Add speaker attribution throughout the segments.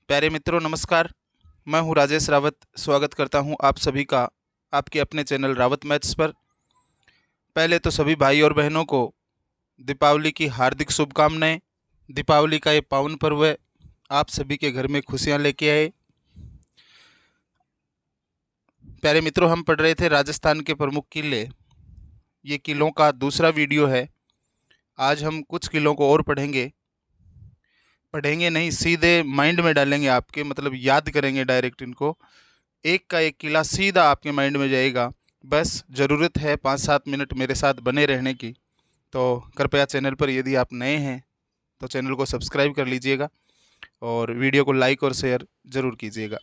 Speaker 1: प्यारे मित्रों नमस्कार। मैं हूं राजेश रावत। स्वागत करता हूं आप सभी का आपके अपने चैनल रावत मैथ्स पर। पहले तो सभी भाई और बहनों को दीपावली की हार्दिक शुभकामनाएं। दीपावली का ये पावन पर्व है, आप सभी के घर में खुशियां लेके आए। प्यारे मित्रों, हम पढ़ रहे थे राजस्थान के प्रमुख किले। ये किलों का दूसरा वीडियो है। आज हम कुछ किलों को और पढ़ेंगे नहीं, सीधे माइंड में डालेंगे आपके, मतलब याद करेंगे डायरेक्ट इनको। एक का एक किला सीधा आपके माइंड में जाएगा। बस ज़रूरत है 5-7 मिनट मेरे साथ बने रहने की। तो कृपया चैनल पर यदि आप नए हैं तो चैनल को सब्सक्राइब कर लीजिएगा और वीडियो को लाइक और शेयर ज़रूर कीजिएगा।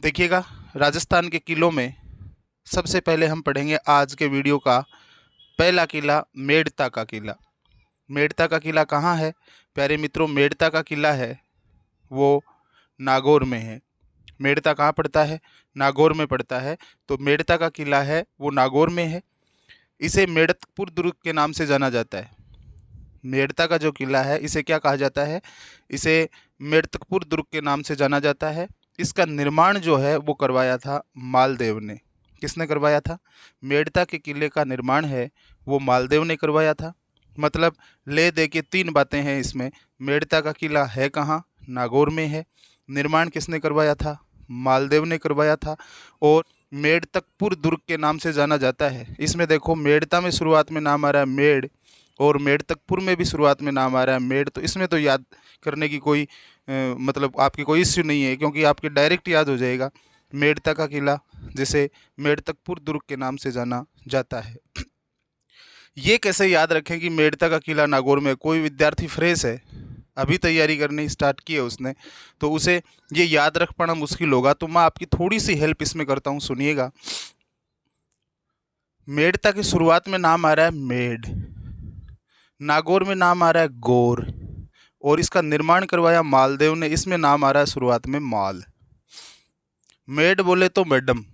Speaker 1: देखिएगा, राजस्थान के किलों में सबसे पहले हम पढ़ेंगे आज के वीडियो का पहला किला, मेड़ता का किला। मेड़ता का किला कहाँ है प्यारे मित्रों? मेड़ता का किला है वो नागौर में है। मेड़ता कहाँ पड़ता है? नागौर में पड़ता है। तो मेड़ता का किला है वो नागौर में है। इसे मेड़तपुर दुर्ग के नाम से जाना जाता है। मेड़ता का जो किला है इसे क्या कहा जाता है? इसे मेड़तपुर दुर्ग के नाम से जाना जाता है। इसका निर्माण जो है वो करवाया था मालदेव ने। किसने करवाया था? मेड़ता के किले का निर्माण है वो मालदेव ने करवाया था। मतलब ले दे के तीन बातें हैं इसमें। मेड़ता का किला है कहाँ? नागौर में है। निर्माण किसने करवाया था? मालदेव ने करवाया था। और मेड़तपुर दुर्ग के नाम से जाना जाता है। इसमें देखो, मेड़ता में शुरुआत में नाम आ रहा है मेड़, और मेड़तपुर में भी शुरुआत में नाम आ रहा है मेड़। तो इसमें तो याद करने की कोई मतलब आपकी कोई इश्यू नहीं है, क्योंकि आपके डायरेक्ट याद हो जाएगा। मेड़ता का किला जिसे मेड़तपुर दुर्ग के नाम से जाना जाता है। ये कैसे याद रखें कि मेड़ता का किला नागौर में? कोई विद्यार्थी फ्रेश है, अभी तैयारी करनी स्टार्ट की है उसने, तो उसे ये याद रख पाना मुश्किल होगा। तो मैं आपकी थोड़ी सी हेल्प इसमें करता हूँ, सुनिएगा। मेड़ता की शुरुआत में नाम आ रहा है मेड़, नागौर में नाम आ रहा है गौर, और इसका निर्माण करवाया मालदेव ने। इसमें नाम आ रहा है शुरुआत में माल। मेड बोले तो मैडम,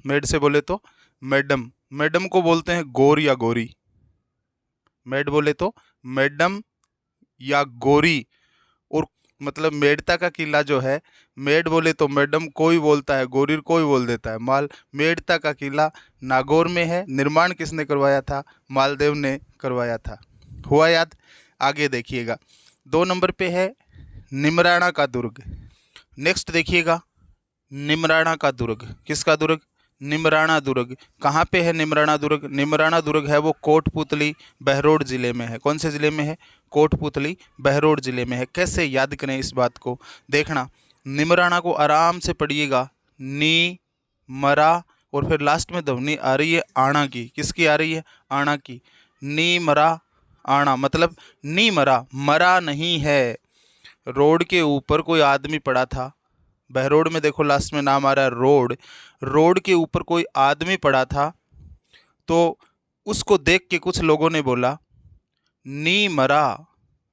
Speaker 1: मेड से बोले तो मैडम, मैडम को बोलते हैं गौर या गौरी। मेड बोले तो मैडम या गौरी। और मतलब मेड़ता का किला जो है, मेड बोले तो मैडम कोई बोलता है, गौरी कोई बोल देता है, माल। मेड़ता का किला नागौर में है। निर्माण किसने करवाया था? मालदेव ने करवाया था। हुआ याद? आगे देखिएगा, 2 नंबर पे है निमराना का दुर्ग। नेक्स्ट देखिएगा, निमराना का दुर्ग। किसका दुर्ग? निमराना दुर्ग। कहाँ पे है निमराना दुर्ग? निमराना दुर्ग है वो कोटपुतली बहरोड जिले में है। कौन से जिले में है? कोटपुतली बहरोड जिले में है। कैसे याद करें इस बात को? देखना, निमराना को आराम से पढ़िएगा। नी मरा, और फिर लास्ट में ध्वनि आ रही है आना की। किसकी आ रही है? आना की। नी मरा आना, मतलब नी मरा, मरा नहीं है। रोड के ऊपर कोई आदमी पड़ा था। बहरोड में देखो लास्ट में नाम आ रहा है रोड। रोड के ऊपर कोई आदमी पड़ा था, तो उसको देख के कुछ लोगों ने बोला नी मरा,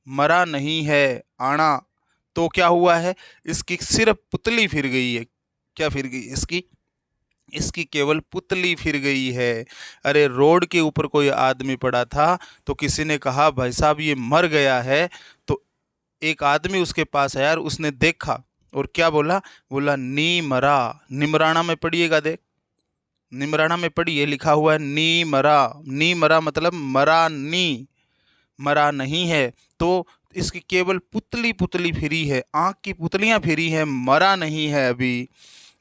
Speaker 1: मरा नहीं है, आना। तो क्या हुआ है? इसकी सिर्फ पुतली फिर गई है। क्या फिर गई? इसकी केवल पुतली फिर गई है। अरे, रोड के ऊपर कोई आदमी पड़ा था, तो किसी ने कहा भाई साहब ये मर गया है। तो एक आदमी उसके पास आया और उसने देखा, और क्या बोला? बोला नी मरा। निमराना में पढ़िएगा, देख, निमराना में पढ़िए, लिखा हुआ है नी मरा। नी मरा मतलब मरा नी, मरा नहीं है। तो इसकी केवल पुतली पुतली फिरी है, आंख की पुतलियां फिरी हैं, मरा नहीं है अभी।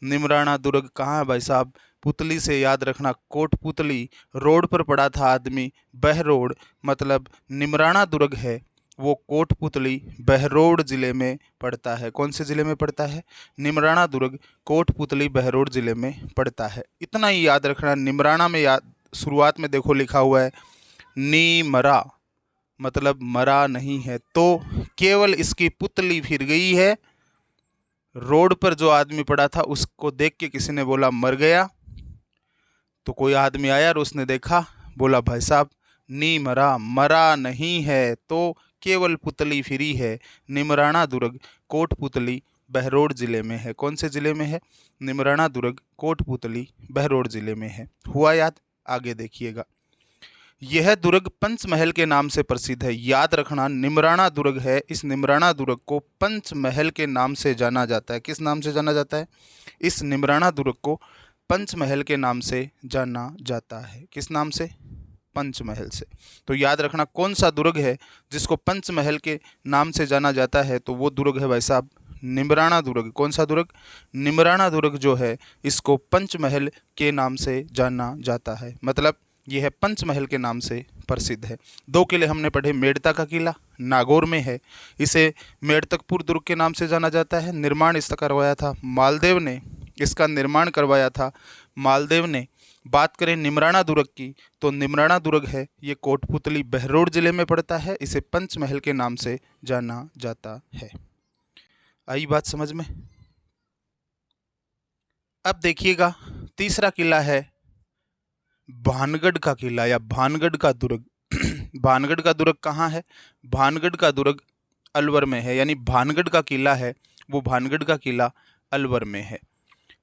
Speaker 1: निमराना दुर्ग कहाँ है भाई साहब? पुतली से याद रखना, कोटपुतली। रोड पर पड़ा था आदमी, बहरोड, मतलब निमराना दुर्ग है वो कोटपुतली बहरोड जिले में पड़ता है। कौन से जिले में पड़ता है? निमराना दुर्ग कोटपुतली बहरोड जिले में पड़ता है। इतना ही याद रखना। निमराना में याद शुरुआत में देखो लिखा हुआ है नी मरा, मतलब मरा नहीं है। तो केवल इसकी पुतली फिर गई है। रोड पर जो आदमी पड़ा था उसको देख के किसी ने बोला मर गया। तो कोई आदमी आया और उसने देखा, बोला भाई साहब नी मरा, मरा नहीं है, तो केवल पुतली फिरी है। निमराना दुर्ग कोटपुतली बहरोड जिले में है। कौन से जिले में है? निमराना दुर्ग कोटपुतली बहरोड जिले में है। हुआ याद? आगे देखिएगा, यह दुर्ग पंचमहल के नाम से प्रसिद्ध है। याद रखना, निमराना दुर्ग है, इस निमराना दुर्ग को पंचमहल के नाम से जाना जाता है। किस नाम से जाना जाता है? इस निमराना दुर्ग को पंचमहल के नाम से जाना जाता है। किस नाम से? पंचमहल से। तो याद रखना, कौन सा दुर्ग है जिसको पंचमहल के नाम से जाना जाता है? तो वो दुर्ग है भाई साहब निमराना दुर्ग। कौन सा दुर्ग? निमराना दुर्ग जो है इसको पंचमहल के नाम से जाना जाता है, मतलब यह है पंचमहल के नाम से प्रसिद्ध है। दो किले हमने पढ़े। मेड़ता का किला नागौर में है, इसे मेड़तकपुर दुर्ग के नाम से जाना जाता है। निर्माण इसका करवाया था मालदेव ने, इसका निर्माण करवाया था मालदेव ने। बात करें निमराना दुर्ग की, तो निमराना दुर्ग है ये कोटपुतली बहरोड जिले में पड़ता है, इसे पंचमहल के नाम से जाना जाता है। आई बात समझ में? अब देखिएगा, तीसरा किला है भानगढ़ का किला या भानगढ़ का दुर्ग। भानगढ़ का दुर्ग कहाँ है? भानगढ़ का दुर्ग अलवर में है, यानी भानगढ़ का किला है वो भानगढ़ का किला अलवर में है।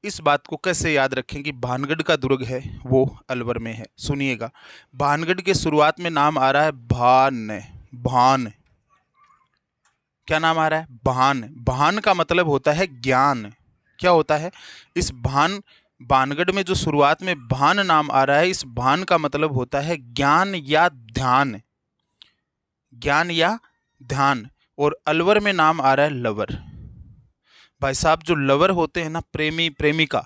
Speaker 1: इस बात को कैसे याद रखें कि भानगढ़ का दुर्ग है वो अलवर में है? सुनिएगा, भानगढ़ के शुरुआत में नाम आ रहा है भान। भान, क्या नाम आ रहा है? भान। भान का मतलब होता है ज्ञान। क्या होता है? इस भानगढ़ में जो शुरुआत में भान नाम आ रहा है, इस भान का मतलब होता है ज्ञान या ध्यान। ज्ञान या ध्यान। और अलवर में नाम आ रहा है लवर। भाई साहब, जो लवर होते हैं ना, प्रेमी प्रेमिका,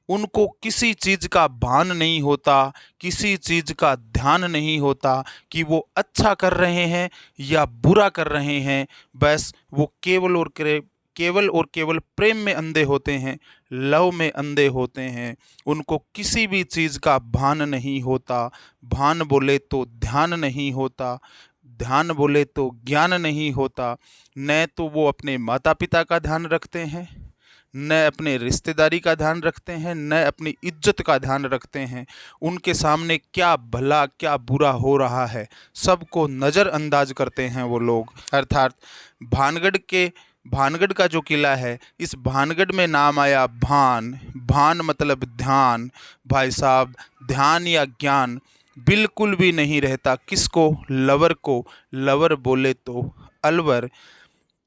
Speaker 1: उनको किसी चीज का भान नहीं होता, किसी चीज का ध्यान नहीं होता कि वो अच्छा कर रहे हैं या बुरा कर रहे हैं। बस वो केवल और केवल प्रेम में अंधे होते हैं, लव में अंधे होते हैं। उनको किसी भी चीज़ का भान नहीं होता। भान बोले तो ध्यान नहीं होता, ध्यान बोले तो ज्ञान नहीं होता। न तो वो अपने माता पिता का ध्यान रखते हैं, न अपने रिश्तेदारी का ध्यान रखते हैं, न अपनी इज्जत का ध्यान रखते हैं। उनके सामने क्या भला क्या बुरा हो रहा है सबको नज़रअंदाज करते हैं वो लोग। अर्थात भानगढ़ का जो किला है, इस भानगढ़ में नाम आया भान। भान मतलब ध्यान। भाई साहब, ध्यान या ज्ञान बिल्कुल भी नहीं रहता। किसको? लवर को। लवर बोले तो अलवर।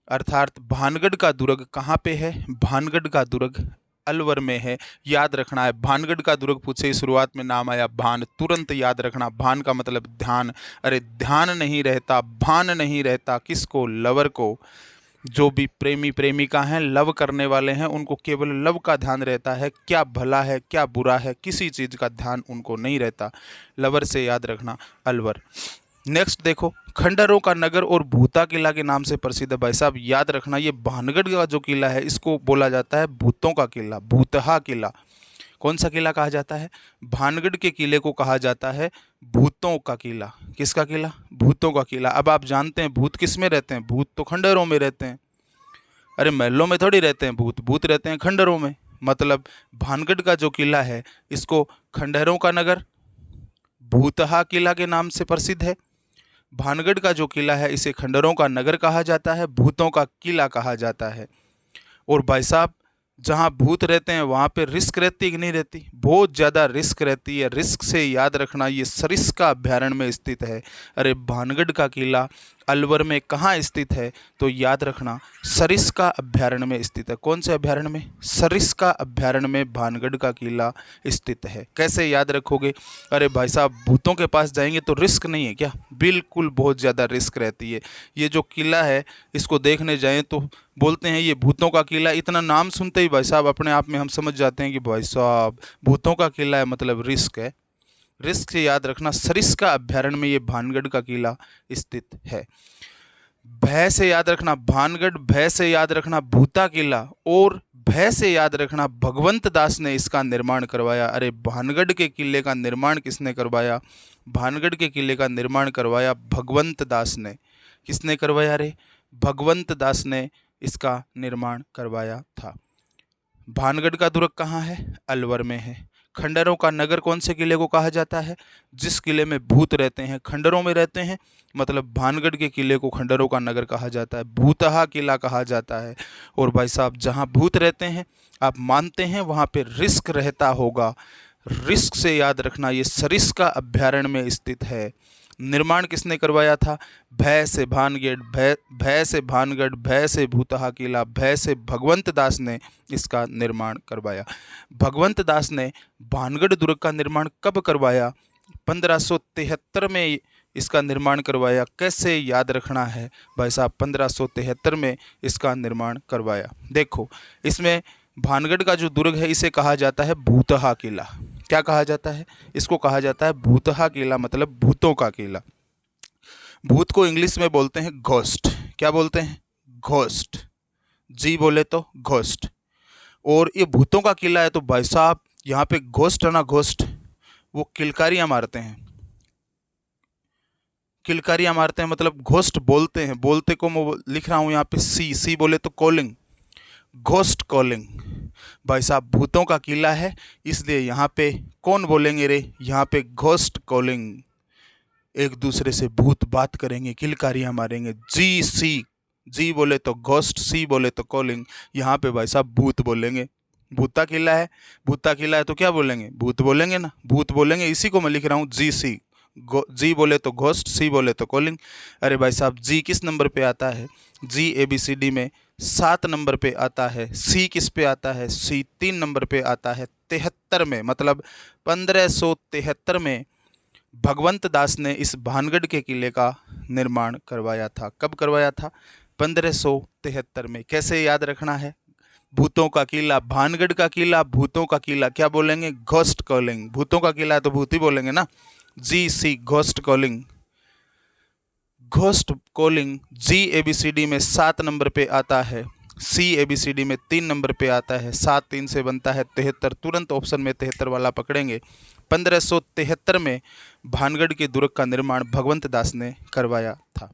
Speaker 1: अर्थात भानगढ़ का दुर्ग कहाँ पे है? भानगढ़ का दुर्ग अलवर में है। याद रखना है, भानगढ़ का दुर्ग पूछे शुरुआत में नाम आया भान, तुरंत याद रखना भान का मतलब ध्यान। अरे ध्यान नहीं रहता, भान नहीं रहता। किसको? लवर को। जो भी प्रेमी प्रेमिका हैं, लव करने वाले हैं, उनको केवल लव का ध्यान रहता है, क्या भला है क्या बुरा है किसी चीज़ का ध्यान उनको नहीं रहता। लवर से याद रखना अलवर। नेक्स्ट देखो, खंडहरों का नगर और भूता किला के नाम से प्रसिद्ध है। भाई साहब याद रखना, ये भानगढ़ का जो किला है इसको बोला जाता है भूतों का किला, भूतहा किला। कौन सा किला कहा जाता है? भानगढ़ के किले को कहा जाता है भूतों का किला। किसका किला? भूतों का किला। अब आप जानते हैं भूत किस में रहते हैं? भूत तो खंडहरों में रहते हैं। अरे महलों में थोड़ी रहते हैं भूत, भूत रहते हैं खंडहरों में। मतलब भानगढ़ का जो किला है इसको खंडहरों का नगर, भूतहा किला के नाम से प्रसिद्ध है। भानगढ़ का जो किला है इसे खंडहरों का नगर कहा जाता है, भूतों का किला कहा जाता है। और भाई साहब, जहाँ भूत रहते हैं वहाँ पे रिस्क रहती है कि नहीं रहती? बहुत ज़्यादा रिस्क रहती है। रिस्क से याद रखना, ये सरिस्का अभ्यारण्य में स्थित है। अरे भानगढ़ का किला अलवर में कहाँ स्थित है? तो याद रखना सरिस्का अभ्यारण्य में स्थित है। कौन से अभ्यारण्य में? सरिस्का अभ्यारण्य में भानगढ़ का किला स्थित है। कैसे याद रखोगे? अरे भाई साहब, भूतों के पास जाएंगे तो रिस्क नहीं है क्या? बिल्कुल, बहुत ज़्यादा रिस्क रहती है। ये जो किला है इसको देखने जाएं तो बोलते हैं ये भूतों का किला। इतना नाम सुनते ही भाई साहब अपने आप में हम समझ जाते हैं कि भाई साहब भूतों का किला है मतलब रिस्क है। रिस्क से याद रखना, सरिस्का अभ्यारण्य में ये भानगढ़ का किला स्थित है। भय से याद रखना भानगढ़, भय से याद रखना भूता किला, और भय से याद रखना भगवंत दास ने इसका निर्माण करवाया। अरे भानगढ़ के किले का निर्माण किसने करवाया? भानगढ़ के किले का निर्माण करवाया भगवंत दास ने। किसने करवाया? रे भगवंत दास ने इसका निर्माण करवाया था। भानगढ़ का दुर्ग कहाँ है? अलवर में है। खंडहरों का नगर कौन से किले को कहा जाता है? जिस किले में भूत रहते हैं, खंडहरों में रहते हैं, मतलब भानगढ़ के किले को खंडहरों का नगर कहा जाता है, भूतहा किला कहा जाता है। और भाई साहब, जहाँ भूत रहते हैं आप मानते हैं वहाँ पे रिस्क रहता होगा। रिस्क से याद रखना, ये सरिस्का अभयारण्य में स्थित है। निर्माण किसने करवाया था? भय से भानगढ़, भय से भानगढ़, भय से भूतहा किला, भय से भगवंत दास ने इसका निर्माण करवाया। भगवंत दास ने भानगढ़ दुर्ग का निर्माण कब करवाया? 1573 में इसका निर्माण करवाया। कैसे याद रखना है भाई साहब? 1573 में इसका निर्माण करवाया। देखो, इसमें भानगढ़ का जो दुर्ग है इसे कहा जाता है भूतहा किला। क्या कहा जाता है? इसको कहा जाता है भूतहा किला, मतलब भूतों का किला। भूत को इंग्लिश में बोलते हैं घोस्ट। क्या बोलते हैं? घोस्ट। जी बोले तो घोस्ट। और ये भूतों का किला है, तो भाई साहब यहाँ पे घोस्ट है ना, घोस्ट, वो किलकारियां मारते हैं। किलकारियां मारते हैं मतलब घोस्ट बोलते हैं। बोलते को मैं लिख रहा हूं यहाँ पे सी बोले तो कॉलिंग, घोस्ट कॉलिंग। भाई साहब भूतों का किला है, इसलिए यहाँ पे कौन बोलेंगे रे? यहाँ पे घोस्ट कॉलिंग। एक दूसरे से भूत बात करेंगे, किलकारियां मारेंगे। जी बोले तो घोस्ट, सी बोले तो कॉलिंग। यहाँ पे भाई साहब भूत बोलेंगे। भूता किला है, भूता किला है तो क्या बोलेंगे? भूत बोलेंगे ना, भूत बोलेंगे। इसी को मैं लिख रहा हूँ जी जी बोले तो घोस्ट, सी बोले तो कॉलिंग। अरे भाई साहब जी किस नंबर पे आता है? जी ABCD में 7 नंबर पे आता है। सी किस पे आता है? सी 3 नंबर पे आता है। 73 में, मतलब 1573 में भगवंत दास ने इस भानगढ़ के किले का निर्माण करवाया था। कब करवाया था? 1573 में। कैसे याद रखना है? भूतों का किला, भानगढ़ का किला, भूतों का किला। क्या बोलेंगे? Ghost calling. भूतों का किला है तो भूत ही बोलेंगे ना। जी घोस्ट कॉलिंग। घोस्ट कॉलिंग जी ABCD में 7 नंबर पे आता है। सी ABCD में 3 नंबर पे आता है। 7 3 से बनता है 73। तुरंत ऑप्शन में 73 वाला पकड़ेंगे। 1573 में भानगढ़ के दुर्ग का निर्माण भगवंत दास ने करवाया था।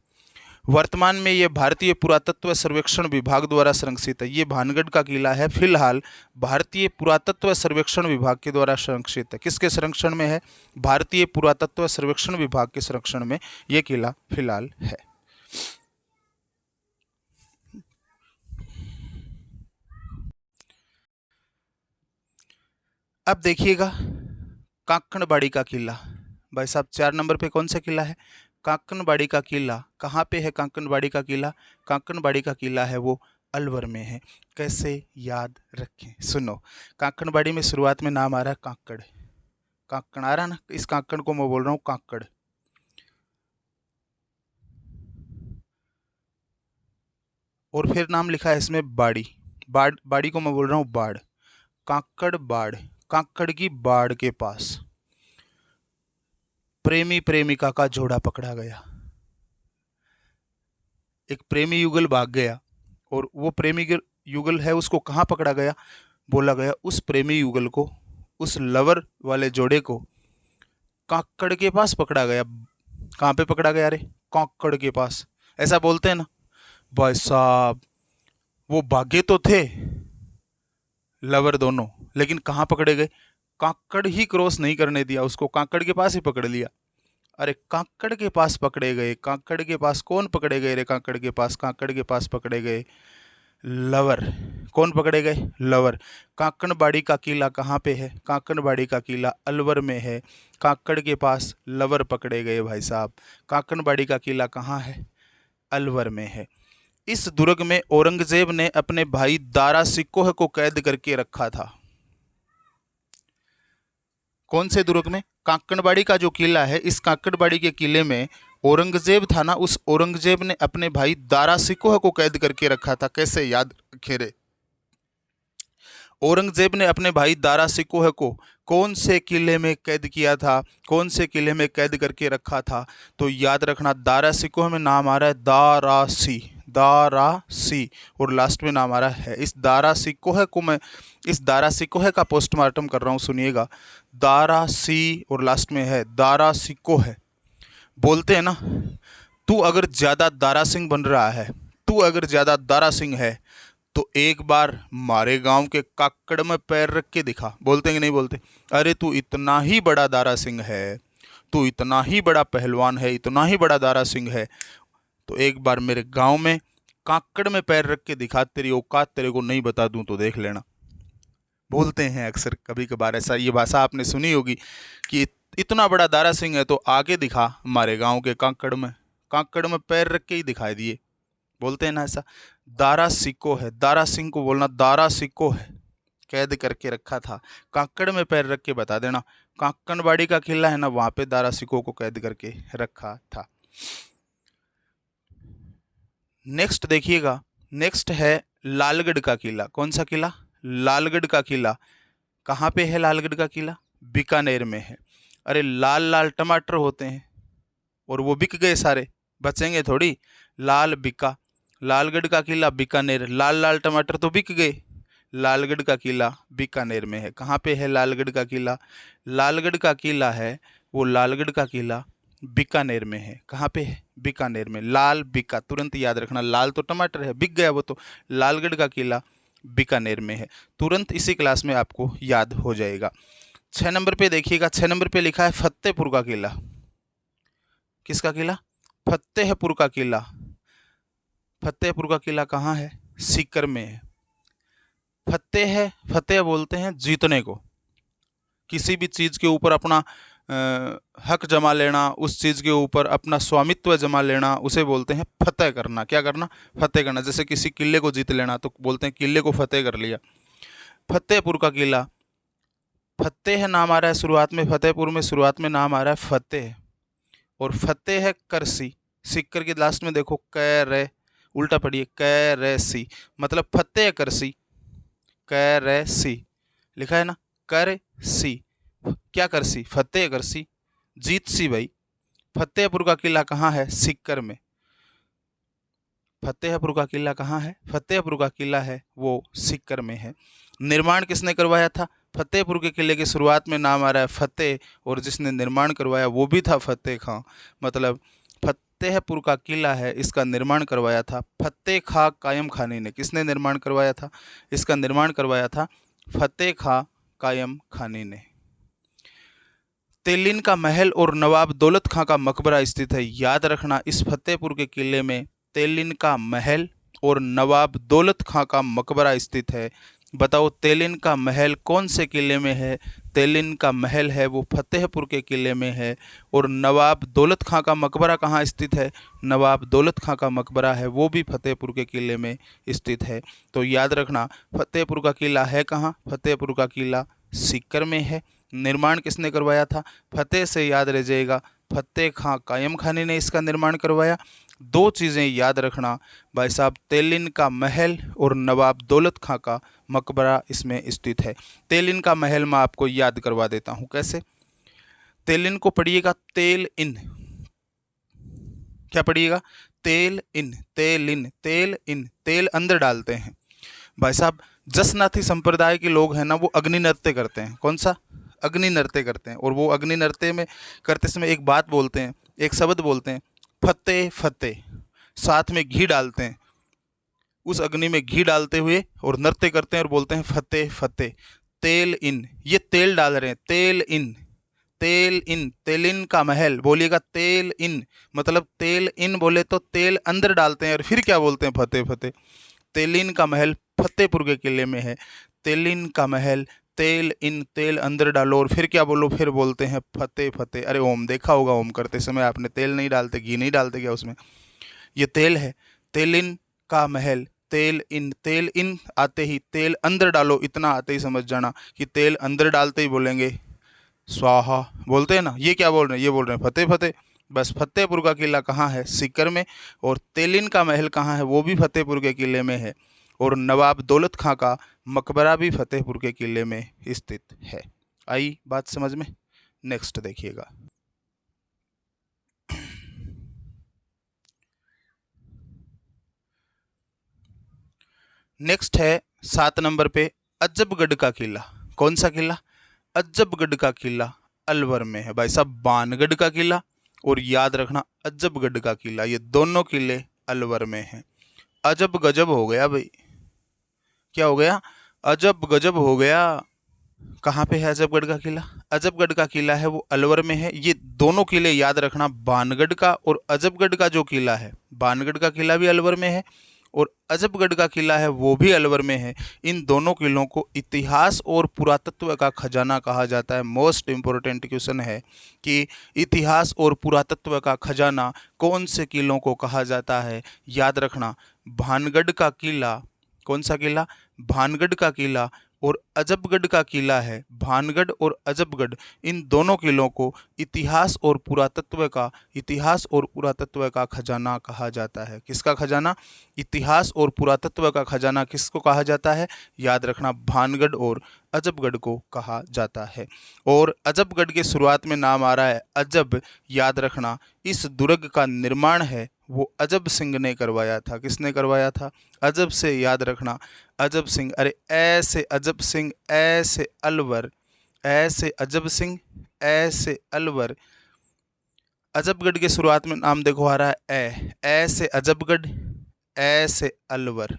Speaker 1: वर्तमान में ये भारतीय पुरातत्व सर्वेक्षण विभाग द्वारा संरक्षित है। ये भानगढ़ का किला है, फिलहाल भारतीय पुरातत्व सर्वेक्षण विभाग के द्वारा संरक्षित है। किसके संरक्षण में है? भारतीय पुरातत्व सर्वेक्षण विभाग के संरक्षण में ये किला फिलहाल है। अब देखिएगा कांकणबाड़ी का किला। भाई साहब 4 नंबर पे कौन सा किला है? कांकणबाड़ी का किला। कहाँ पे है कांकणबाड़ी का किला? कांकणबाड़ी का किला है वो अलवर में है। कैसे याद रखें? सुनो, कांकणबाड़ी में शुरुआत में नाम आ रहा है कांकड़। कांकड़ आ रहा ना, इस कांकड़ को मैं बोल रहा हूँ कांकड़। और फिर नाम लिखा है इसमें बाड़ी। बाड़ी को मैं बोल रहा हूँ बाड़। कांकड़ बाड़। कांकड़ की बाड़ के पास प्रेमी प्रेमिका का जोड़ा पकड़ा गया। एक प्रेमी युगल भाग गया और वो प्रेमी युगल है, उसको कहाँ पकड़ा गया? बोला गया उस प्रेमी युगल को, उस लवर वाले जोड़े को कांकड़ के पास पकड़ा गया। कहाँ पे पकड़ा गया रे? कांकड़ के पास। ऐसा बोलते हैं ना। भाई साहब वो भागे तो थे लवर दोनों, लेकिन कहाँ पकड़े गए? कांकड़ ही क्रॉस नहीं करने दिया उसको, कांकड़ के पास ही पकड़ लिया। अरे कांकड़ के पास पकड़े गए। कांकड़ के पास कौन पकड़े गए रे? कांकड़ के पास, कांकड़ के पास पकड़े गए लवर। कौन पकड़े गए? लवर। कांकणबाड़ी का किला कहाँ पे है? कांकणबाड़ी का किला अलवर में है। कांकड़ के पास लवर पकड़े गए भाई साहब। कांकणबाड़ी का किला कहाँ है? अलवर में है। इस दुर्ग में औरंगजेब ने अपने भाई दारा सिकोह को कैद करके रखा था। कौन से दुर्ग में? कांकणबाड़ी का जो किला है, इस कांकणबाड़ी के किले में औरंगजेब था ना, उस औरंगजेब ने अपने भाई दारा सिकोह को कैद करके रखा था। कैसे याद रखे रे? औरंगजेब ने अपने भाई दारा सिकोह को कौन से किले में कैद किया था? कौन से किले में कैद करके रखा था? तो याद रखना, दारा सिकोह में नाम आ रहा है दारासी। दारासी और लास्ट में नाम आ रहा है। इस दारा सिकोह को मैं, इस दारा सिकोह का पोस्टमार्टम कर रहा हूँ, सुनिएगा। दारासी और लास्ट में है दारा सिकोह। बोलते हैं ना, तू अगर ज़्यादा दारा सिंह बन रहा है, तू अगर ज़्यादा दारा सिंह है तो एक बार मारे गांव के काकड़ में पैर रख के दिखा। बोलते हैं कि नहीं बोलते? अरे तू इतना ही बड़ा दारा सिंह है, तू इतना ही बड़ा पहलवान है, इतना ही बड़ा दारा सिंह है, तो एक बार मेरे गांव में काकड़ में पैर रख के दिखा। तेरी औकात तेरे को नहीं बता दूं तो देख लेना। बोलते हैं अक्सर कभी कभार ऐसा, ये भाषा आपने सुनी होगी कि इतना बड़ा दारा सिंह है तो आगे दिखा हमारे गांव के कांकड़ में पैर रख के ही दिखाई दिए, बोलते हैं ना ऐसा। दारा सिक्को है, दारा सिंह को बोलना दारा सिक्को है, कैद करके रखा था, कांकड़ में पैर रख के बता देना कांकड़बाड़ी का किला है ना, वहां पे दारा सिक्को को कैद करके रखा था। नेक्स्ट देखिएगा, नेक्स्ट है लालगढ़ का किला। कौन सा किला? लालगढ़ का किला। कहाँ पे है लालगढ़ का किला? बीकानेर में है। अरे लाल लाल टमाटर होते हैं और वो बिक गए सारे, बचेंगे थोड़ी। लाल बिका, लालगढ़ का किला बीकानेर, लाल लाल टमाटर तो बिक गए। लालगढ़ का किला बीकानेर में है। कहाँ पे है लालगढ़ का किला? लालगढ़ का किला है वो, लालगढ़ का किला बीकानेर में है। कहाँ पे है? बीकानेर में। लाल बिका, तुरंत याद रखना, लाल तो टमाटर है, बिक गया वो तो। लालगढ़ का किला बीकानेर में है, तुरंत इसी क्लास में आपको याद हो जाएगा। 6 नंबर पे देखिएगा, 6 नंबर पे लिखा है फतेहपुर का किला। किसका किला? फतेहपुर का किला। फतेहपुर का किला कहाँ है? सीकर में है। फतेह है, फतेह बोलते हैं जीतने को, किसी भी चीज़ के ऊपर अपना हक जमा लेना, उस चीज़ के ऊपर अपना स्वामित्व जमा लेना, उसे बोलते हैं फतेह करना। क्या करना? फतेह करना। जैसे किसी किले को जीत लेना तो बोलते हैं किले को फतेह कर लिया। फतेहपुर का किला, फतेह नाम आ रहा है शुरुआत में, फतेहपुर में शुरुआत में नाम आ रहा है फतेह, और फतेह है करसी, सिक्कर के लास्ट में देखो कै रे, उल्टा पढ़िए कै रे सी, मतलब फतेह करसी, कै रे सी लिखा है ना, कर सी, क्या करसी? फतेह करसी, जीत सी भाई। फतेहपुर का किला कहाँ है? सिक्कर में। फतेहपुर का किला कहाँ है? फतेहपुर का किला है वो सिक्कर में है। निर्माण किसने करवाया था? फतेहपुर के किले की शुरुआत में नाम आ रहा है फतेह, और जिसने निर्माण करवाया वो भी था फतेह खां, मतलब फतेहपुर का किला है, इसका निर्माण करवाया था फतेह खां कायम खानी ने। किसने निर्माण करवाया था? इसका निर्माण करवाया था फतेह खां कायम खानी ने। तेलिन का महल और नवाब दौलत खां का मकबरा स्थित है। याद रखना, इस फतेहपुर के किले में तेलिन का महल और नवाब दौलत खां का मकबरा स्थित है। बताओ तेलिन का महल कौन से किले में है? तेलिन का महल है वो फतेहपुर के किले में है, और नवाब दौलत खां का मकबरा कहाँ स्थित है? नवाब दौलत खां का मकबरा है वो भी फतेहपुर के किले में स्थित है। तो याद रखना, फतेहपुर का किला है कहाँ? फतेहपुर का किला सीकर में है। निर्माण किसने करवाया था? फतेह से याद रह जाएगा, फतेह खां कायम खानी ने इसका निर्माण करवाया। दो चीज़ें याद रखना भाई साहब, तेलिन का महल और नवाब दौलत खां का मकबरा इसमें स्थित है। तेलिन का महल मैं आपको याद करवा देता हूँ कैसे। तेलिन को पढ़िएगा तेल इन, क्या पढ़िएगा? तेल इन, तेलिन, तेल इन, तेल अंदर डालते हैं। भाई साहब जसनाथी संप्रदाय के लोग हैं ना, वो अग्नि नृत्य करते हैं। कौन सा? अग्नि नृत्य करते हैं। और वो अग्नि नृत्य में करते समय एक बात बोलते हैं, एक शब्द बोलते हैं फतेह फतेह, साथ में घी डालते हैं, उस अग्नि में घी डालते हुए और नृत्य करते हैं और बोलते हैं फतेह फतेह। तेल इन, ये तेल डाल रहे हैं, तेल इन, तेल इन, तेलिन का महल बोलिएगा तेल इन, मतलब तेल इन बोले तो तेल अंदर डालते हैं और फिर क्या बोलते हैं? फतेह फतेह। तेलिन का महल फतेहपुर के किले में है। तेलिन का महल, तेल इन, तेल अंदर डालो और फिर क्या बोलो? फिर बोलते हैं फतेह फतेह। अरे ओम देखा होगा, ओम करते समय आपने तेल नहीं डालते, घी नहीं डालते क्या उसमें? ये तेल है। तेलिन का महल, तेल इन, तेल इन आते ही तेल अंदर डालो, इतना आते ही समझ जाना कि तेल अंदर डालते ही बोलेंगे स्वाहा, बोलते हैं ना। ये क्या बोल रहे हैं? ये बोल रहे हैं फतेह फतेह। बस फतेहपुर का किला कहाँ है? सीकर में। और तेलिन का महल कहाँ है? वो भी फतेहपुर के किले में है। और नवाब दौलत खां का मकबरा भी फतेहपुर के किले में स्थित है। आई बात समझ में? नेक्स्ट देखिएगा, नेक्स्ट है 7 नंबर पे अजबगढ़ का किला। कौन सा किला? अजबगढ़ का किला अलवर में है। भाई साहब बानगढ़ का किला और याद रखना अजबगढ़ का किला, ये दोनों किले अलवर में हैं। अजब गजब हो गया भाई, क्या हो गया? अजब गजब हो गया। कहाँ पे है अजबगढ़ का किला? अजबगढ़ का किला है वो अलवर में है। ये दोनों किले याद रखना, बानगढ़ का और अजबगढ़ का जो किला है, बानगढ़ का किला भी अलवर में है और अजबगढ़ का किला है वो भी अलवर में है। इन दोनों किलों को इतिहास और पुरातत्व का खजाना कहा जाता है। मोस्ट इम्पोर्टेंट क्वेश्चन है कि इतिहास और पुरातत्व का खजाना कौन से किलों को कहा जाता है। याद रखना, भानगढ़ का किला, कौन सा किला? भानगढ़ का किला और अजबगढ़ का किला है। भानगढ़ और अजबगढ़ इन दोनों किलों को इतिहास और पुरातत्व का खजाना कहा जाता है। किसका खजाना? इतिहास और पुरातत्व का खजाना किसको कहा जाता है? याद रखना, भानगढ़ और अजबगढ़ को कहा जाता है। और अजबगढ़ के शुरुआत में नाम आ रहा है अजब। याद रखना, इस दुर्ग का निर्माण है वो अजब सिंह ने करवाया था। किसने करवाया था? अजब से। याद रखना, अजब सिंह। अरे ऐसे अजब सिंह, ऐसे अलवर, ऐसे अजब सिंह, ऐसे अलवर। अजबगढ़ के शुरुआत में नाम देखो आ रहा है ऐसे अजबगढ़, ऐसे अलवर,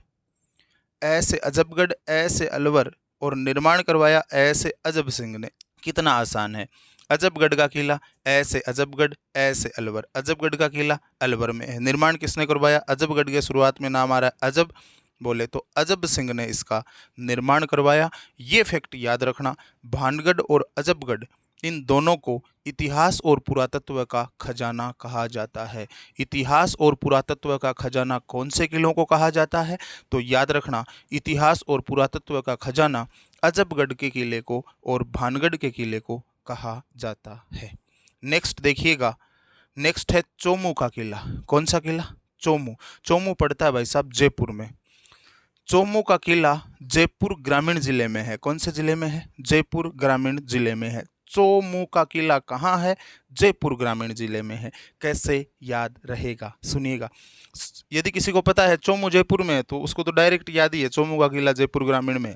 Speaker 1: ऐसे अजबगढ़, ऐसे अलवर। और निर्माण करवाया ऐसे अजब सिंह ने। कितना आसान है। अजबगढ़ का किला ऐसे अजबगढ़, ऐसे अलवर। अजबगढ़ का किला अलवर में है। निर्माण किसने करवाया? अजबगढ़ के शुरुआत में नाम आ रहा है अजब, बोले तो अजब सिंह ने इसका निर्माण करवाया। ये फैक्ट याद रखना, भानगढ़ और अजबगढ़ इन दोनों को इतिहास और पुरातत्व का खजाना कहा जाता है। इतिहास और पुरातत्व का खजाना कौन से किलों को कहा जाता है? तो याद रखना, इतिहास और पुरातत्व का खजाना अजबगढ़ के किले को और भानगढ़ के किले को कहा जाता है। नेक्स्ट देखिएगा, नेक्स्ट है चोमू का किला। कौन सा किला? चोमू। चोमू पड़ता है भाई साहब जयपुर में। चोमू का किला जयपुर ग्रामीण जिले में है। कौन से जिले में है? जयपुर ग्रामीण जिले में है। चोमू का किला कहाँ है? जयपुर ग्रामीण जिले में है। कैसे याद रहेगा? सुनिएगा, यदि किसी को पता है चोमू जयपुर में है तो उसको तो डायरेक्ट याद ही है चोमू का किला जयपुर ग्रामीण में।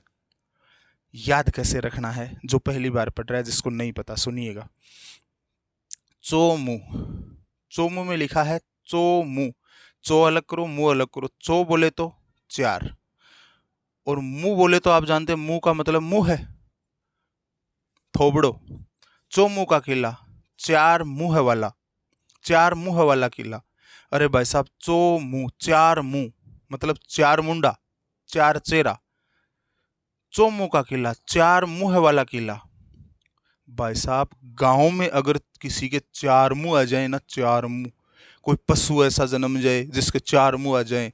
Speaker 1: याद कैसे रखना है? जो पहली बार पढ़ रहा है, जिसको नहीं पता सुनिएगा। चोमू, चोमू में लिखा है चोमू। चो अलग करो, मुंह अलग करो। चो बोले तो 4 और मुंह बोले तो आप जानते हैं मुंह का मतलब मुंह है, थोबड़ो। चोमू का किला 4 मुंह वाला, 4 मुंह वाला किला। अरे भाई साहब, चोमू 4 मुंह मतलब 4 मुंडा, 4 चेहरा। चोमू का किला 4 मुंह वाला किला। भाई साहब, गांव में अगर किसी के 4 मुंह आ जाए ना, 4 मुंह, कोई पशु ऐसा जन्म जाए जिसके 4 मुंह आ जाए,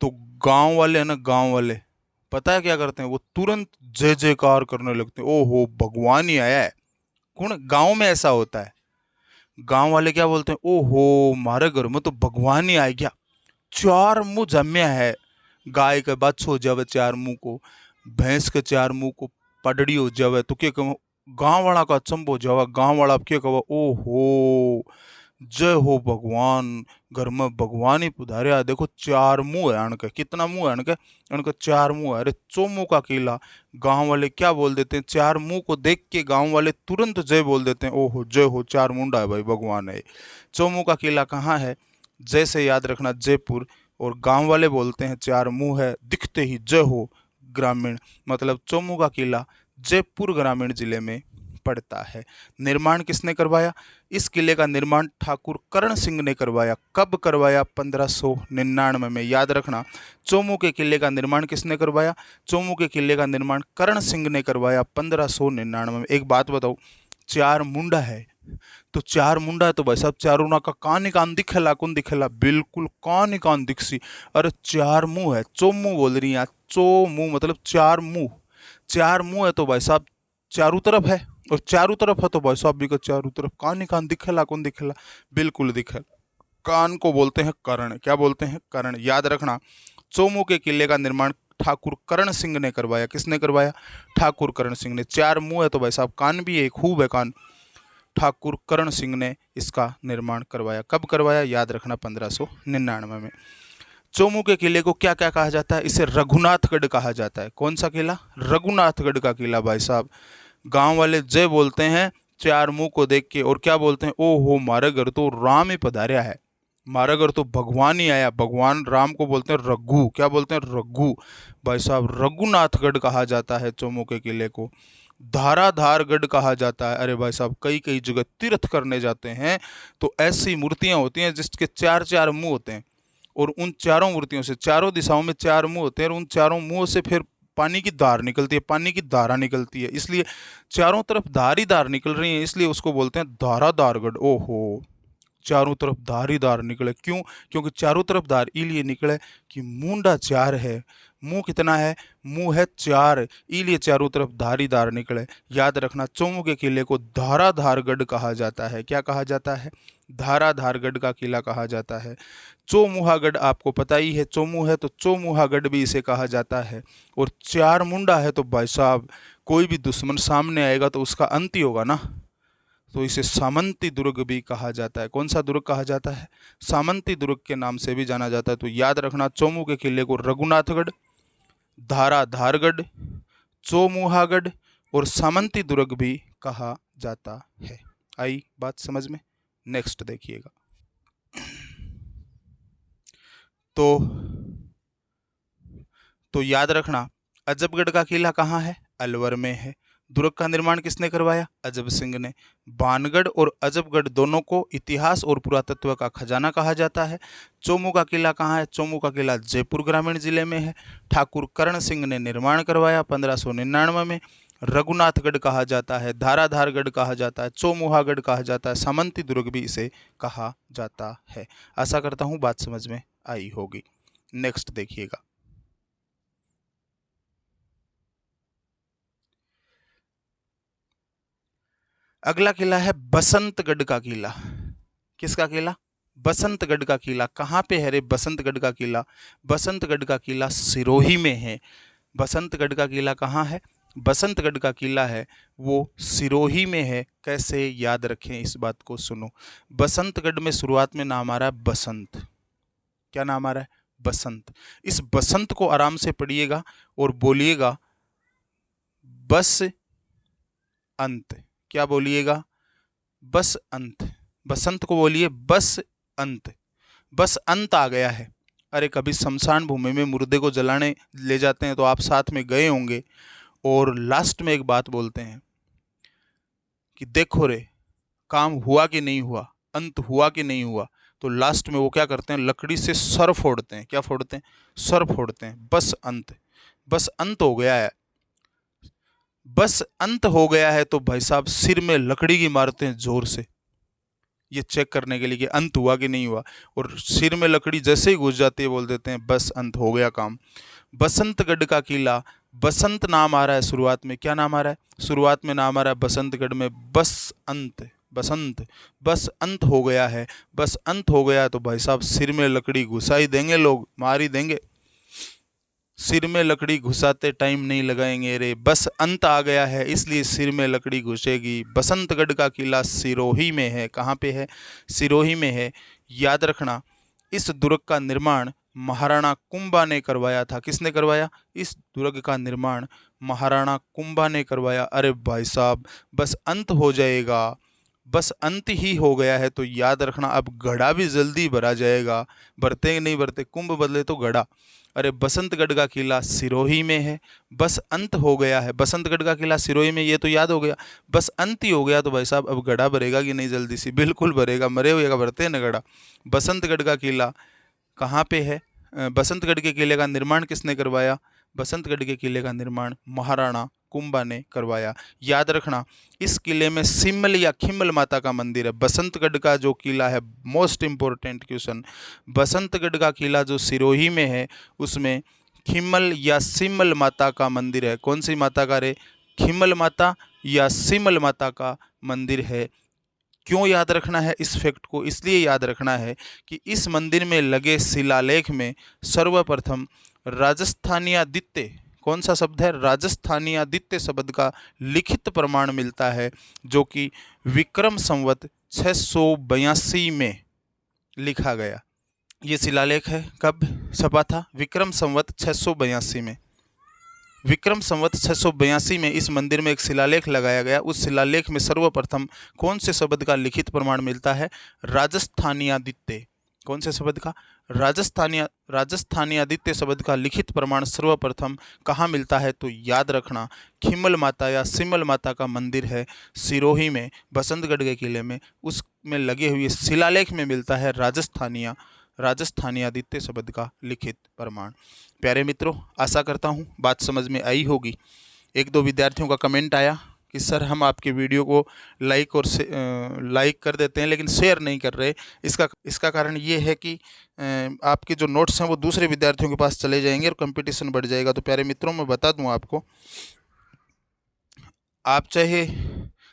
Speaker 1: तो गांव वाले है ना, गांव वाले पता है क्या करते हैं? वो तुरंत जय जयकार करने लगते हैं। ओहो, भगवान ही आया है। कौन? गांव में ऐसा होता है। गांव वाले क्या बोलते हैं? ओहो, हमारे घर में तो भगवान ही आ गया, 4 मुंह जम्या है। गाय के बच्चों हो जावे 4 मुंह को, भैंस के 4 मुंह को पडड़ी हो जावे, तो क्या कहो? गांव वाला का अचंभ हो जावा। गांव वाला अब क्या कहो? ओहो, जय हो भगवान, घर में भगवान ही पुधारिया। देखो 4 मुंह है अणके। कितना मुंह है अणके? अणके 4 मुंह है। अरे चोमू का किला, गांव वाले क्या बोल देते हैं? 4 मुंह को देख के गांव वाले तुरंत जय बोल देते हैं। ओहो, जय हो, 4 मुंडा है भाई, भगवान है। चोमू का किला कहाँ है? जैसे याद रखना, जयपुर। और गांव वाले बोलते हैं 4 मुंह है, दिखते ही जय हो ग्रामीण, मतलब चोमू का किला जयपुर ग्रामीण जिले में पड़ता है। निर्माण किसने करवाया? इस किले का निर्माण ठाकुर करण सिंह ने करवाया। कब करवाया? 1599 में। याद रखना, चोमू के किले का निर्माण किसने करवाया? चोमू के किले का निर्माण करण सिंह ने करवाया 1599 में। एक बात बताओ, 4 मुंडा है तो 4 मुंडा है तो भाई साहब चारों ना का कान ही कान दिखेला। कौन दिखेला? बिल्कुल कान ही कान दिखसी। अरे 4 मुंह है, चोमू बोल रही है। चोमू मतलब 4 मुंह। 4 मुंह है तो भाई साहब चारों तरफ है, और चारों तरफ है तो भाई साहब भी का चारों तरफ कान ही कान दिखेला। कौन दिखेला? बिल्कुल दिखेला। कान को बोलते हैं कर्ण। क्या बोलते हैं? कर्ण। याद रखना, चोमू के किले का निर्माण ठाकुर करण सिंह ने करवाया। किसने करवाया? ठाकुर करण सिंह ने। 4 मुंह है तो भाई साहब कान भी है, खूब है कान। ठाकुर करण सिंह ने इसका निर्माण करवाया। कब करवाया? याद रखना, 1599 में। चोमू के किले को क्या क्या कहा जाता है? इसे रघुनाथगढ़ कहा जाता है। कौन सा किला? रघुनाथगढ़ का किला। भाई साहब, गांव वाले जय बोलते हैं 4 मुंह को देख के, और क्या बोलते हैं? ओहो, मारे घर तो राम ही पधारिया है, मारे घर तो भगवान ही आया। भगवान राम को बोलते हैं रघु। क्या बोलते हैं? रघु। भाई साहब, रघुनाथगढ़ कहा जाता है चोमू के किले को। धाराधारगढ़ कहा जाता है। अरे भाई साहब, कई कई जगह तीर्थ करने जाते हैं तो ऐसी मूर्तियां होती हैं जिसके 4 4 मुंह होते हैं। और उन चारों मूर्तियों से, चारों दिशाओं में चार मुंह होते हैं और उन चारों मुंहों से फिर पानी की धार निकलती है, पानी की धारा निकलती है, इसलिए चारों तरफ धार ही धार निकल रही है, इसलिए उसको बोलते हैं धाराधारगढ़। ओहो, चारों तरफ धार ही धार निकले, क्यों? क्योंकि चारों तरफ धार इलिए निकले कि मुंडा चार है, मुंह कितना है? मुंह है चार, इलिए चारों तरफ धार ही धार निकले। याद रखना, चौमू के किले को धाराधारगढ़ कहा जाता है। क्या कहा जाता है? धाराधारगढ़ का किला कहा जाता है। चौमुहागढ़ आपको पता ही है, चौमू है तो चौमुहागढ़ भी इसे कहा जाता है। और चार मुंडा है तो भाई साहब कोई भी दुश्मन सामने आएगा तो उसका अंत ही होगा ना, तो इसे सामंती दुर्ग भी कहा जाता है। कौन सा दुर्ग कहा जाता है? सामंती दुर्ग के नाम से भी जाना जाता है। तो याद रखना, चौमू के किले को रघुनाथगढ़, धाराधारगढ़, चौमुहागढ़ और सामंती दुर्ग भी कहा जाता है। आई बात समझ में? नेक्स्ट देखिएगा। तो याद रखना, अजबगढ़ का किला कहाँ है? अलवर में है। दुर्ग का निर्माण किसने करवाया? अजब सिंह ने। बानगढ़ और अजबगढ़ दोनों को इतिहास और पुरातत्व का खजाना कहा जाता है। चौमू का किला कहाँ है? चौमू का किला जयपुर ग्रामीण जिले में है। ठाकुर करण सिंह ने निर्माण करवाया 1599 में। रघुनाथगढ़ कहा जाता है, धाराधारगढ़ कहा जाता है, चौमुहागढ़ कहा जाता है, सामंती दुर्ग भी इसे कहा जाता है। आशा करता हूँ बात समझ में आई होगी। नेक्स्ट देखिएगा। अगला किला है बसंतगढ़ का किला। किसका किला? बसंतगढ़ का किला। कहाँ पे है रे बसंतगढ़ का किला? बसंतगढ़ का किला सिरोही में है। बसंतगढ़ का किला कहाँ है? बसंतगढ़ का किला है वो सिरोही में है। कैसे याद रखें इस बात को? सुनो, बसंतगढ़ में शुरुआत में नाम आ रहा है बसंत। क्या नाम आ रहा है? बसंत। इस बसंत को आराम से पढ़िएगा और बोलिएगा बस अंत। क्या बोलिएगा? बस अंत। बसंत को बोलिए बस अंत। बस अंत आ गया है। अरे कभी शमशान भूमि में मुर्दे को जलाने ले जाते हैं तो आप साथ में गए होंगे, और लास्ट में एक बात बोलते हैं कि देखो रे काम हुआ कि नहीं हुआ, अंत हुआ कि नहीं हुआ। तो लास्ट में वो क्या करते हैं? लकड़ी से सर फोड़ते हैं। क्या फोड़ते हैं? सर फोड़ते हैं। बस अंत। बस अंत हो गया है। बस अंत हो गया है तो भाई साहब सिर में लकड़ी की मारते हैं जोर से, ये चेक करने के लिए कि अंत हुआ कि नहीं हुआ। और सिर में लकड़ी जैसे ही घुस जाती है बोल देते हैं बस अंत हो गया काम। बसंतगढ़ का किला, बसंत नाम आ रहा है शुरुआत में। क्या नाम आ रहा है? शुरुआत में नाम आ रहा है बसंतगढ़ में बस अंत। बसंत, बस अंत हो गया है। बस अंत हो गया तो भाई साहब सिर में लकड़ी घुसा ही देंगे लोग, मार ही देंगे। सिर में लकड़ी घुसाते टाइम नहीं लगाएंगे रे, बस अंत आ गया है इसलिए सिर में लकड़ी घुसेगी। बसंतगढ़ का किला सिरोही में है। कहाँ पे है? सिरोही में है। याद रखना, इस दुर्ग का निर्माण महाराणा कुंभा ने करवाया था। किसने करवाया? इस दुर्ग का निर्माण महाराणा कुंभा ने करवाया। अरे भाई साहब बस अंत हो जाएगा, बस अंत ही हो गया है तो याद रखना अब घड़ा भी जल्दी भरा जाएगा। भरते नहीं भरते, कुंभ बदले तो घड़ा। अरे बसंतगढ़ का किला सिरोही में है, बस अंत हो गया है। बसंतगढ़ का किला सिरोही में, ये तो याद हो गया। बस अंत ही हो गया तो भाई साहब अब घड़ा भरेगा कि नहीं? जल्दी सी बिल्कुल भरेगा, मरे हुए का भरते हैं ना घड़ा। बसंतगढ़ का किला कहाँ पे है? बसंतगढ़ के किले का निर्माण किसने करवाया? बसंतगढ़ के किले का निर्माण महाराणा कुंभा ने करवाया। याद रखना, इस किले में सिमल या खिमल माता का मंदिर है। बसंतगढ़ का जो किला है, मोस्ट इंपॉर्टेंट क्वेश्चन, बसंतगढ़ का किला जो सिरोही में है उसमें खिमल या सिमल माता का मंदिर है। कौन सी माता का रे? खिमल माता या सिमल माता का मंदिर है। क्यों याद रखना है इस फैक्ट को? इसलिए याद रखना है कि इस मंदिर में लगे शिलालेख में सर्वप्रथम राजस्थानियादित्य, कौन सा शब्द है? राजस्थानियादित्य शब्द का लिखित प्रमाण मिलता है, जो कि विक्रम संवत 682 में लिखा गया। ये शिलालेख है कब छपा था? विक्रम संवत 682 में। विक्रम संवत 682 में इस मंदिर में एक शिलालेख लगाया गया। उस शिलालेख में सर्वप्रथम कौन से शब्द का लिखित प्रमाण मिलता है? राजस्थानियादित्य। कौन से शब्द का? राजस्थानियादित्य शब्द का लिखित प्रमाण सर्वप्रथम कहाँ मिलता है? तो याद रखना, खिमल माता या सिमल माता का मंदिर है सिरोही में, बसंतगढ़ के किले में। उसमें लगे हुए शिलालेख में मिलता है राजस्थानी आदित्य शब्द का लिखित प्रमाण। प्यारे मित्रों, आशा करता हूँ बात समझ में आई होगी। एक दो विद्यार्थियों का कमेंट आया कि सर हम आपके वीडियो को लाइक कर देते हैं लेकिन शेयर नहीं कर रहे। इसका कारण ये है कि आपके जो नोट्स हैं वो दूसरे विद्यार्थियों के पास चले जाएंगे और कंपटीशन बढ़ जाएगा। तो प्यारे मित्रों, मैं बता दूं आपको, आप चाहे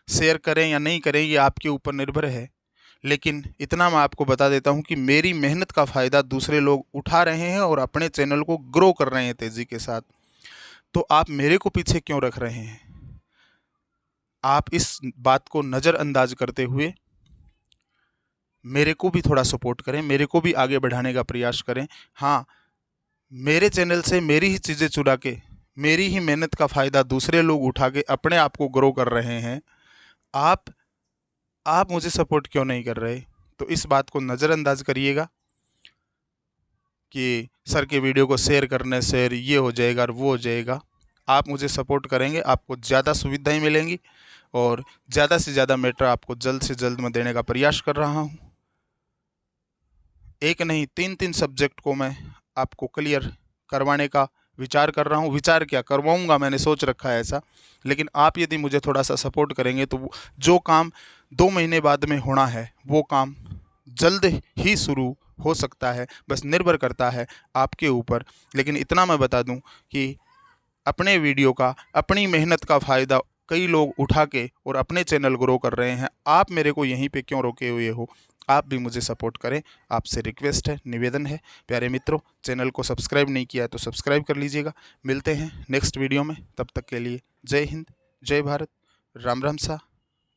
Speaker 1: शेयर करें या नहीं करें ये आपके ऊपर निर्भर है, लेकिन इतना मैं आपको बता देता हूं कि मेरी मेहनत का फ़ायदा दूसरे लोग उठा रहे हैं और अपने चैनल को ग्रो कर रहे हैं तेज़ी के साथ। तो आप मेरे को पीछे क्यों रख रहे हैं? आप इस बात को नज़रअंदाज करते हुए मेरे को भी थोड़ा सपोर्ट करें, मेरे को भी आगे बढ़ाने का प्रयास करें। हाँ, मेरे चैनल से मेरी ही चीज़ें चुरा के, मेरी ही मेहनत का फ़ायदा दूसरे लोग उठा के अपने आप को ग्रो कर रहे हैं। आप मुझे सपोर्ट क्यों नहीं कर रहे? तो इस बात को नज़रअंदाज करिएगा कि सर के वीडियो को शेयर करने से ये हो जाएगा और वो हो जाएगा। आप मुझे सपोर्ट करेंगे, आपको ज़्यादा सुविधाएं मिलेंगी और ज़्यादा से ज़्यादा मैटर आपको जल्द से जल्द मैं देने का प्रयास कर रहा हूँ। एक नहीं, 3 सब्जेक्ट को मैं आपको क्लियर करवाने का विचार कर रहा हूँ। विचार क्या, करवाऊँगा, मैंने सोच रखा है ऐसा। लेकिन आप यदि मुझे थोड़ा सा सपोर्ट करेंगे तो जो काम 2 महीने बाद में होना है वो काम जल्द ही शुरू हो सकता है। बस निर्भर करता है आपके ऊपर। लेकिन इतना मैं बता दूं कि अपने वीडियो का, अपनी मेहनत का फ़ायदा कई लोग उठा के और अपने चैनल ग्रो कर रहे हैं। आप मेरे को यहीं पे क्यों रोके हुए हो? आप भी मुझे सपोर्ट करें, आपसे रिक्वेस्ट है, निवेदन है। प्यारे मित्रों, चैनल को सब्सक्राइब नहीं किया है तो सब्सक्राइब कर लीजिएगा। मिलते हैं नेक्स्ट वीडियो में, तब तक के लिए जय हिंद, जय भारत, राम राम सा,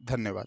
Speaker 1: धन्यवाद।